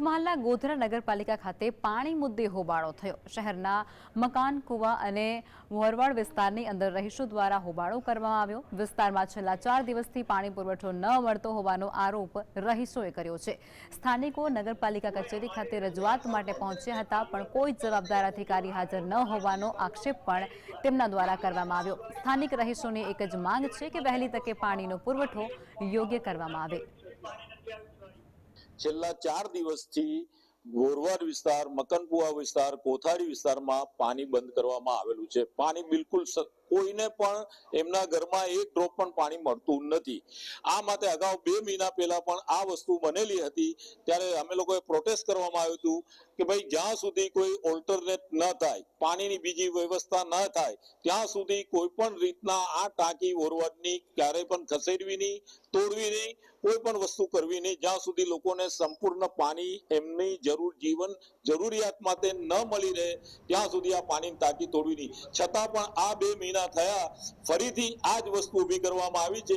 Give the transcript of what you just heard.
પંચમહાલના ગોધરા નગરપાલિકા ખાતે પાણી મુદ્દે હોબાળો થયો। શહેરના મકાન કુવા અને મોરવાડ વિસ્તારની અંદર રહીશો દ્વારા હોબાળો કરવામાં આવ્યો। વિસ્તારમાં છેલ્લા 4 દિવસથી પાણી પુરવઠો ન મળતો હોવાનો આરોપ રહીશોએ કર્યો છે। સ્થાનિકો નગરપાલિકા કચેરી ખાતે રજૂઆત માટે પહોંચ્યા હતા, પણ કોઈ જવાબદાર અધિકારી હાજર ન હોવાનો આક્ષેપ પણ તેમના દ્વારા કરવામાં આવ્યો। સ્થાનિક રહીશોની એક જ માંગ છે કે વહેલી તકે પાણીનો પુરવઠો યોગ્ય કરવામાં આવે। છેલ્લા 4 દિવસથી ગોરવાડ વિસ્તાર, મકનપુવા વિસ્તાર, કોથાડી વિસ્તારમાં પાણી બંધ કરવામાં આવેલું છે। પાણી બિલકુલ કોઈને પણ એમના ઘરમાં એક ડ્રોપ પણ પાણી મળતું નથી। આ માટે અગાઉ 2 મહિના પહેલા પણ આ વસ્તુ બનેલી હતી, ત્યારે અમે લોકોએ પ્રોટેસ્ટ કરવામાં આવ્યું હતું કે ભાઈ જ્યાં સુધી કોઈ ઓલ્ટરનેટ ન થાય, પાણીની બીજી વ્યવસ્થા ન થાય, ત્યાં સુધી કોઈ પણ રીતના આ ટાંકી ગોરવાડની ક્યારેય પણ ખસેડવી નહીં, તોડવી નહીં, કોઈ પણ વસ્તુ કરવી નહીં, જ્યાં સુધી લોકોને સંપૂર્ણ પાણી એમની જીવન જરૂરિયાત માટે ન મળી રહે ત્યાં સુધી આ પાણીની ટાંકી તોડવી નહીં। છતાં પણ આ 2 મહિના થયા, ફરીથી આ જ વસ્તુ ઊભી કરવામાં આવી છે।